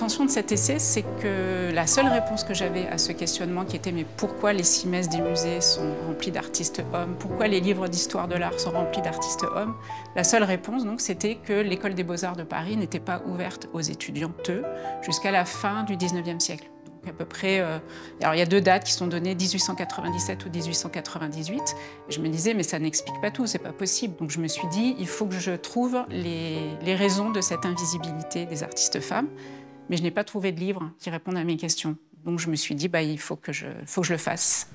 l'intention de cet essai, c'est que la seule réponse que j'avais à ce questionnement qui était « mais pourquoi les 6 messes des musées sont remplies d'artistes hommes? Pourquoi les livres d'histoire de l'art sont remplis d'artistes hommes ?» La seule réponse, donc, c'était que l'école des beaux-arts de Paris n'était pas ouverte aux étudiantes jusqu'à la fin du 19e siècle. Donc, à peu près, alors il y a 2 dates qui sont données, 1897 ou 1898. Et je me disais, mais ça n'explique pas tout, c'est pas possible. Donc je me suis dit, il faut que je trouve les raisons de cette invisibilité des artistes femmes. Mais je n'ai pas trouvé de livre qui réponde à mes questions. Donc je me suis dit, il faut que je le fasse.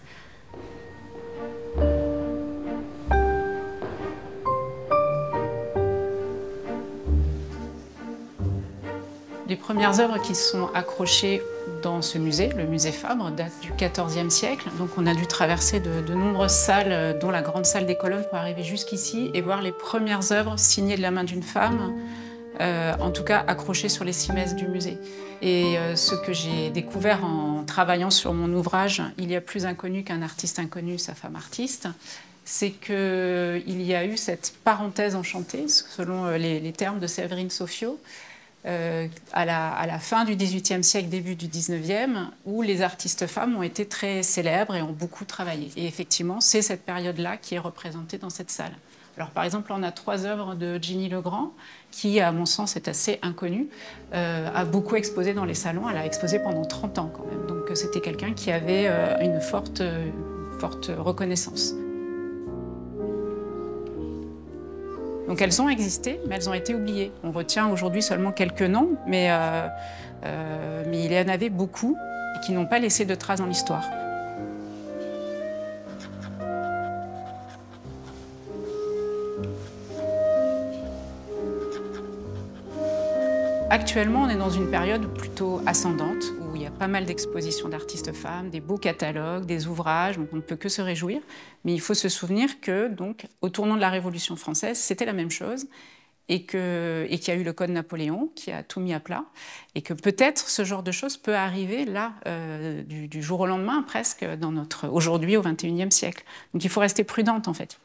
Les premières œuvres qui sont accrochées dans ce musée, le musée Fabre, datent du XIVe siècle. Donc on a dû traverser de nombreuses salles, dont la grande salle des colonnes, pour arriver jusqu'ici et voir les premières œuvres signées de la main d'une femme, en tout cas accrochées sur les 6 messes du musée. Et ce que j'ai découvert en travaillant sur mon ouvrage « Il y a plus inconnu qu'un artiste inconnu, sa femme artiste », c'est qu'il y a eu cette parenthèse enchantée, selon les termes de Séverine Sauffiot, à la fin du XVIIIe siècle, début du XIXe, où les artistes femmes ont été très célèbres et ont beaucoup travaillé. Et effectivement, c'est cette période-là qui est représentée dans cette salle. Alors, par exemple, on a 3 œuvres de Jenny Legrand, qui, à mon sens, est assez inconnue, a beaucoup exposé dans les salons. Elle a exposé pendant 30 ans, quand même. Donc, c'était quelqu'un qui avait une forte reconnaissance. Donc elles ont existé, mais elles ont été oubliées. On retient aujourd'hui seulement quelques noms, mais il y en avait beaucoup et qui n'ont pas laissé de traces dans l'histoire. Actuellement, on est dans une période plutôt ascendante, où il y a pas mal d'expositions d'artistes femmes, des beaux catalogues, des ouvrages, donc on ne peut que se réjouir. Mais il faut se souvenir que, donc, au tournant de la Révolution française, c'était la même chose, et qu'il y a eu le Code Napoléon qui a tout mis à plat, et que peut-être ce genre de choses peut arriver là, du jour au lendemain, presque, aujourd'hui, au XXIe siècle. Donc il faut rester prudente, en fait.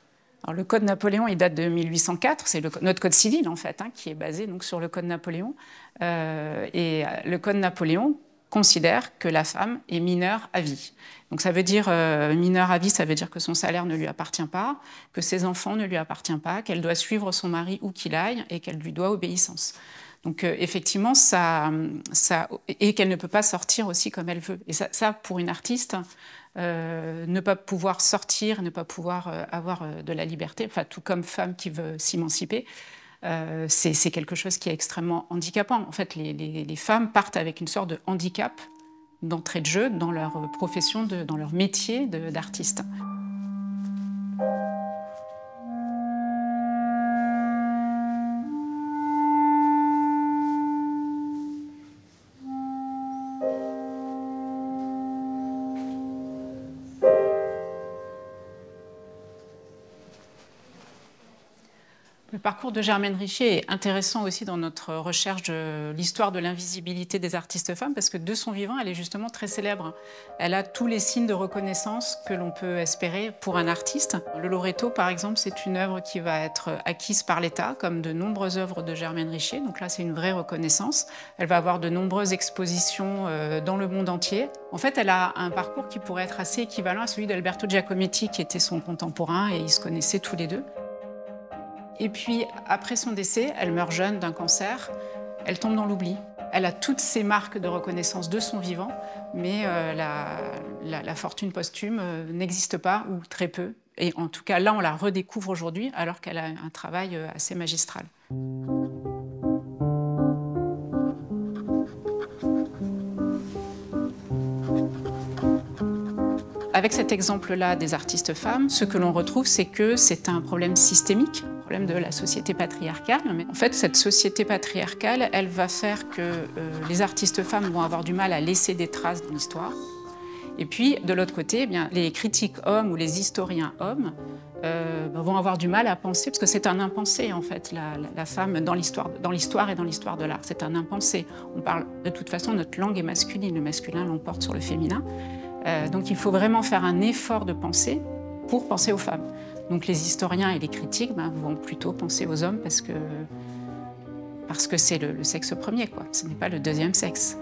Alors, le Code Napoléon, il date de 1804, c'est notre Code civil, en fait, qui est basé donc, sur le Code Napoléon. Et le Code Napoléon considère que la femme est mineure à vie. Donc ça veut dire, mineure à vie, ça veut dire que son salaire ne lui appartient pas, que ses enfants ne lui appartiennent pas, qu'elle doit suivre son mari où qu'il aille et qu'elle lui doit obéissance. Donc effectivement, et qu'elle ne peut pas sortir aussi comme elle veut. Et ça pour une artiste, ne pas pouvoir sortir, ne pas pouvoir avoir de la liberté, enfin tout comme femme qui veut s'émanciper, c'est quelque chose qui est extrêmement handicapant. En fait, les femmes partent avec une sorte de handicap d'entrée de jeu dans leur profession, dans leur métier d'artiste. Le parcours de Germaine Richer est intéressant aussi dans notre recherche de l'histoire de l'invisibilité des artistes femmes, parce que de son vivant, elle est justement très célèbre. Elle a tous les signes de reconnaissance que l'on peut espérer pour un artiste. Le Loreto, par exemple, c'est une œuvre qui va être acquise par l'État, comme de nombreuses œuvres de Germaine Richer. Donc là, c'est une vraie reconnaissance. Elle va avoir de nombreuses expositions dans le monde entier. En fait, elle a un parcours qui pourrait être assez équivalent à celui d'Alberto Giacometti, qui était son contemporain, et ils se connaissaient tous les deux. Et puis, après son décès, elle meurt jeune d'un cancer, elle tombe dans l'oubli. Elle a toutes ces marques de reconnaissance de son vivant, mais la fortune posthume n'existe pas, ou très peu. Et en tout cas, là, on la redécouvre aujourd'hui, alors qu'elle a un travail assez magistral. Avec cet exemple-là des artistes femmes, ce que l'on retrouve, c'est que c'est un problème systémique, un problème de la société patriarcale. Mais en fait, cette société patriarcale, elle va faire que les artistes femmes vont avoir du mal à laisser des traces dans l'histoire. Et puis, de l'autre côté, eh bien, les critiques hommes ou les historiens hommes vont avoir du mal à penser, parce que c'est un impensé, en fait, la femme dans l'histoire et dans l'histoire de l'art. C'est un impensé. On parle, de toute façon, notre langue est masculine, le masculin l'emporte sur le féminin. Donc il faut vraiment faire un effort de pensée pour penser aux femmes. Donc les historiens et les critiques vont plutôt penser aux hommes parce que parce que c'est le sexe premier, quoi. Ce n'est pas le deuxième sexe.